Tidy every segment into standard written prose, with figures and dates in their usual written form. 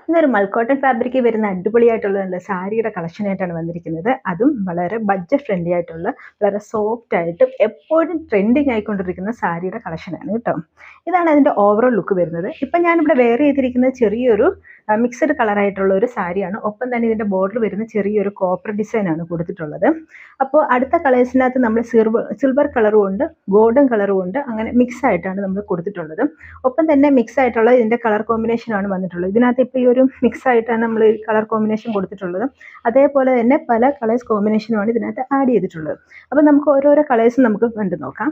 ഇന്നൊരു മൽക്കോട്ടൺ ഫാബ്രിക്കിൽ വരുന്ന അടിപൊളിയായിട്ടുള്ള നല്ല സാരിയുടെ കളക്ഷനായിട്ടാണ് വന്നിരിക്കുന്നത്. അതും വളരെ ബഡ്ജറ്റ് ഫ്രണ്ട്ലി ആയിട്ടുള്ള വളരെ സോഫ്റ്റ് ആയിട്ട് എപ്പോഴും ട്രെൻഡിങ് ആയിക്കൊണ്ടിരിക്കുന്ന സാരിയുടെ കളക്ഷനാണ് കേട്ടോ. ഇതാണ് അതിൻ്റെ ഓവറോൾ ലുക്ക് വരുന്നത്. ഇപ്പം ഞാനിവിടെ വെയർ ചെയ്തിരിക്കുന്നത് ചെറിയൊരു മിക്സഡ് കളറായിട്ടുള്ള ഒരു സാരിയാണ്. ഒപ്പം തന്നെ ഇതിൻ്റെ ബോർഡർ വരുന്ന ചെറിയൊരു കോപ്പർ ഡിസൈനാണ് കൊടുത്തിട്ടുള്ളത്. അപ്പോൾ അടുത്ത കളേഴ്സിനകത്ത് നമ്മൾ സിൽവർ കളറും ഉണ്ട്, ഗോൾഡൻ കളറും ഉണ്ട്, അങ്ങനെ മിക്സ് ആയിട്ടാണ് നമ്മൾ കൊടുത്തിട്ടുള്ളത്. ഒപ്പം തന്നെ മിക്സ് ആയിട്ടുള്ള ഇതിൻ്റെ കളർ കോമ്പിനേഷനാണ് വന്നിട്ടുള്ളത്. ഇതിനകത്ത് ഇപ്പോൾ ഈ ഒരു മിക്സ് ആയിട്ടാണ് നമ്മൾ ഈ കളർ കോമ്പിനേഷൻ കൊടുത്തിട്ടുള്ളത്. അതേപോലെ തന്നെ പല കളേഴ്സ് കോമ്പിനേഷനുമാണ് ഇതിനകത്ത് ആഡ് ചെയ്തിട്ടുള്ളത്. അപ്പോൾ നമുക്ക് ഓരോരോ കളേഴ്സും നമുക്ക് കണ്ടു നോക്കാം.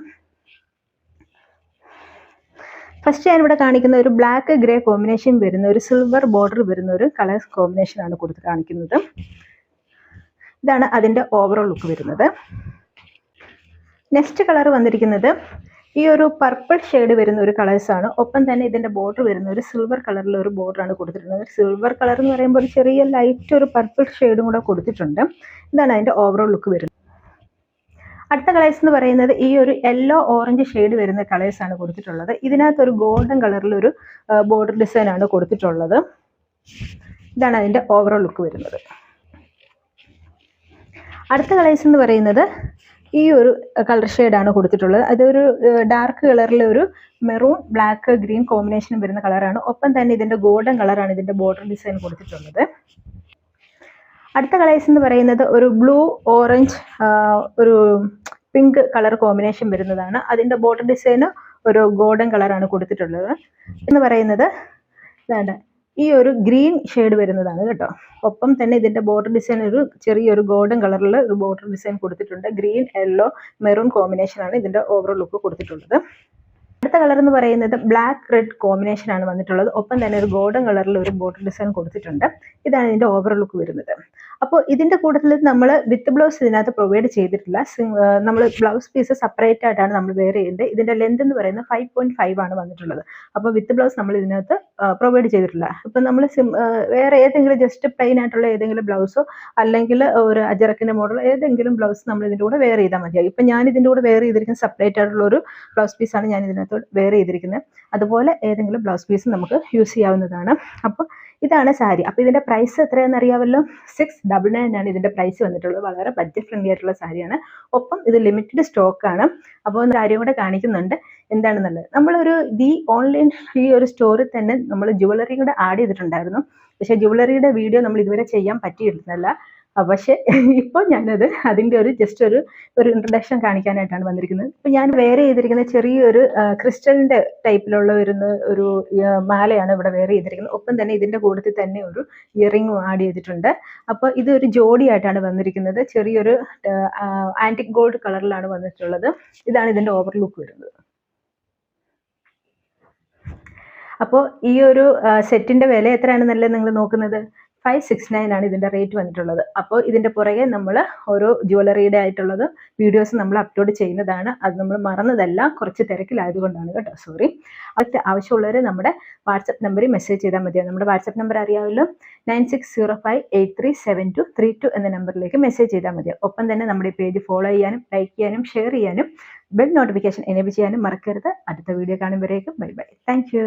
ഫസ്റ്റ് ഞാനിവിടെ കാണിക്കുന്ന ഒരു ബ്ലാക്ക് ഗ്രേ കോമ്പിനേഷൻ വരുന്ന ഒരു സിൽവർ ബോർഡർ വരുന്ന ഒരു കളർ കോമ്പിനേഷനാണ് കൊടുത്ത് കാണിക്കുന്നത്. ഇതാണ് അതിൻ്റെ ഓവറോൾ ലുക്ക് വരുന്നത്. നെക്സ്റ്റ് കളർ വന്നിരിക്കുന്നത് ഈ ഒരു പർപ്പിൾ ഷെയ്ഡ് വരുന്ന ഒരു കളേഴ്സാണ്. ഒപ്പം തന്നെ ഇതിൻ്റെ ബോർഡർ വരുന്ന ഒരു സിൽവർ കളറിലെ ഒരു ബോർഡറാണ് കൊടുത്തിട്ടുള്ളത്. സിൽവർ കളർ എന്ന് പറയുമ്പോൾ ഒരു ചെറിയ ലൈറ്റ് ഒരു പർപ്പിൾ ഷെയ്ഡും കൂടെ കൊടുത്തിട്ടുണ്ട്. ഇതാണ് അതിൻ്റെ ഓവറോൾ ലുക്ക് വരുന്നത്. അടുത്ത കളേഴ്സ് എന്ന് പറയുന്നത് ഈ ഒരു യെല്ലോ ഓറഞ്ച് ഷെയ്ഡ് വരുന്ന കളേഴ്സാണ് കൊടുത്തിട്ടുള്ളത്. ഇതിനകത്തൊരു ഗോൾഡൻ കളറിലൊരു ബോർഡർ ഡിസൈനാണ് കൊടുത്തിട്ടുള്ളത്. ഇതാണ് അതിൻ്റെ ഓവറോൾ ലുക്ക് വരുന്നത്. അടുത്ത കളേഴ്സ് എന്ന് പറയുന്നത് ഈ ഒരു കളർ ഷെയ്ഡാണ് കൊടുത്തിട്ടുള്ളത്. അതൊരു ഡാർക്ക് കളറിലെ ഒരു മെറൂൺ ബ്ലാക്ക് ഗ്രീൻ കോമ്പിനേഷൻ വരുന്ന കളറാണ്. ഒപ്പം തന്നെ ഇതിൻ്റെ ഗോൾഡൻ കളറാണ് ഇതിൻ്റെ ബോർഡർ ഡിസൈൻ കൊടുത്തിട്ടുള്ളത്. അടുത്ത കളേഴ്സ് എന്ന് പറയുന്നത് ഒരു ബ്ലൂ ഓറഞ്ച് ഒരു പിങ്ക് കളർ കോമ്പിനേഷൻ വരുന്നതാണ്. അതിൻ്റെ ബോർഡർ ഡിസൈന് ഒരു ഗോൾഡൻ കളറാണ് കൊടുത്തിട്ടുള്ളത്. എന്ന് പറയുന്നത് ഇതാണ് ഈ ഒരു ഗ്രീൻ ഷെയ്ഡ് വരുന്നതാണ് കേട്ടോ. ഒപ്പം തന്നെ ഇതിൻ്റെ ബോർഡർ ഡിസൈൻ ഒരു ചെറിയൊരു ഗോൾഡൻ കളറിൽ ഒരു ബോർഡർ ഡിസൈൻ കൊടുത്തിട്ടുണ്ട്. ഗ്രീൻ യെല്ലോ മെറൂൺ കോമ്പിനേഷനാണ് ഇതിൻ്റെ ഓവറോൾ ലുക്ക് കൊടുത്തിട്ടുള്ളത്. അടുത്ത കളർ എന്ന് പറയുന്നത് ബ്ലാക്ക് റെഡ് കോമ്പിനേഷനാണ് വന്നിട്ടുള്ളത്. ഒപ്പം തന്നെ ഒരു ഗോൾഡൻ കളറിൽ ഒരു ബോർഡർ ഡിസൈൻ കൊടുത്തിട്ടുണ്ട്. ഇതാണ് ഇതിൻ്റെ ഓവറോൾ ലുക്ക് വരുന്നത്. അപ്പോൾ ഇതിൻ്റെ കൂട്ടത്തിൽ നമ്മൾ വിത്ത് ബ്ലൗസ് ഇതിനകത്ത് പ്രൊവൈഡ് ചെയ്തിട്ടില്ല. നമ്മൾ ബ്ലൗസ് പീസ് സെപ്പറേറ്റ് ആയിട്ടാണ് നമ്മൾ വെയർ ചെയ്യേണ്ടത്. ഇതിൻ്റെ ലെന്ത് എന്ന് പറയുന്നത് 5.5 ആണ് വന്നിട്ടുള്ളത്. അപ്പോൾ വിത്ത് ബ്ലൗസ് നമ്മൾ ഇതിനകത്ത് പ്രൊവൈഡ് ചെയ്തിട്ടില്ല. ഇപ്പം നമ്മൾ വേറെ ഏതെങ്കിലും ജസ്റ്റ് പ്ലെയിൻ ആയിട്ടുള്ള ഏതെങ്കിലും ബ്ലൗസോ അല്ലെങ്കിൽ ഒരു അജറക്കിൻ്റെ മോഡൽ ഏതെങ്കിലും ബ്ലൗസ് നമ്മൾ ഇതിൻ്റെ കൂടെ വെയർ ചെയ്താൽ മതിയാകും. ഇപ്പം ഞാൻ ഇതിൻ്റെ കൂടെ വെയർ ചെയ്തിരിക്കുന്ന സെപ്പറേറ്റ് ആയിട്ടുള്ള ഒരു ബ്ലൗസ് പീസാണ് ഞാൻ ഇതിനകത്ത് വെയർ ചെയ്തിരിക്കുന്നത്. അതുപോലെ ഏതെങ്കിലും ബ്ലൗസ് പീസ് നമുക്ക് യൂസ് ചെയ്യാവുന്നതാണ്. അപ്പോൾ ഇതാണ് സാരി. അപ്പോൾ ഇതിൻ്റെ പ്രൈസ് എത്രയാണെന്ന് അറിയാമല്ലോ. 699 ആണ് ഇതിൻ്റെ പ്രൈസ് വന്നിട്ടുള്ളത്. വളരെ ബഡ്ജറ്റ് ഫ്രണ്ട്ലി ആയിട്ടുള്ള സാരിയാണ്. ഒപ്പം ഇത് ലിമിറ്റഡ് സ്റ്റോക്കാണ്. അപ്പോൾ ഒരു കാര്യം കൂടെ കാണിക്കുന്നുണ്ട് എന്താണെന്നുള്ളത്. നമ്മളൊരു ഓൺലൈൻ ഈ ഒരു സ്റ്റോറിൽ തന്നെ നമ്മൾ ജുവലറി കൂടെ ആഡ് ചെയ്തിട്ടുണ്ടായിരുന്നു. പക്ഷേ ജുവലറിയുടെ വീഡിയോ നമ്മൾ ഇതുവരെ ചെയ്യാൻ പറ്റിയിരുന്നില്ല. പക്ഷേ ഇപ്പോൾ ഞാനത് അതിൻ്റെ ഒരു ജസ്റ്റ് ഒരു ഇൻട്രഡക്ഷൻ കാണിക്കാനായിട്ടാണ് വന്നിരിക്കുന്നത്. ഇപ്പോൾ ഞാൻ വെയർ ചെയ്തിരിക്കുന്ന ചെറിയൊരു ക്രിസ്റ്റലിൻ്റെ ടൈപ്പിലുള്ള ഒരു മാലയാണ് ഇവിടെ വെയർ ചെയ്തിരിക്കുന്നത്. ഒപ്പം തന്നെ ഇതിൻ്റെ കൂട്ടത്തിൽ തന്നെ ഒരു ഇയറിംഗും ആഡ് ചെയ്തിട്ടുണ്ട്. അപ്പോൾ ഇതൊരു ജോഡിയായിട്ടാണ് വന്നിരിക്കുന്നത്. ചെറിയൊരു ആൻറ്റിക് ഗോൾഡ് കളറിലാണ് വന്നിട്ടുള്ളത്. ഇതാണ് ഇതിൻ്റെ ഓവർ ലുക്ക് വരുന്നത്. അപ്പോൾ ഈ ഒരു സെറ്റിൻ്റെ വില എത്രയാണെന്നല്ലേ നിങ്ങൾ നോക്കുന്നത്. 569 ആണ് ഇതിൻ്റെ റേറ്റ് വന്നിട്ടുള്ളത്. അപ്പോൾ ഇതിൻ്റെ പുറകെ നമ്മൾ ഓരോ ജുവലറിയുടെ ആയിട്ടുള്ളത് വീഡിയോസ് നമ്മൾ അപ്ലോഡ് ചെയ്യുന്നതാണ്. അത് നമ്മൾ മറന്നതല്ല, കുറച്ച് തിരക്കിലായതുകൊണ്ടാണ് കേട്ടോ, സോറി. അത് ആവശ്യമുള്ളവർ നമ്മുടെ വാട്സപ്പ് നമ്പറിൽ മെസ്സേജ് ചെയ്താൽ മതിയാവും. നമ്മുടെ വാട്സപ്പ് നമ്പർ അറിയാമല്ലോ, 9605833232 എന്ന നമ്പറിലേക്ക് മെസ്സേജ് ചെയ്താൽ മതിയാവും. ഒപ്പം തന്നെ നമ്മുടെ പേജ് ഫോളോ ചെയ്യാനും ലൈക്ക് ചെയ്യാനും ഷെയർ ചെയ്യാനും ബെൽ നോട്ടിഫിക്കേഷൻ എനേബിൾ ചെയ്യാനും മറക്കരുത്. അടുത്ത വീഡിയോ കാണുമ്പോഴേക്കും ബൈ ബൈ. Thank U.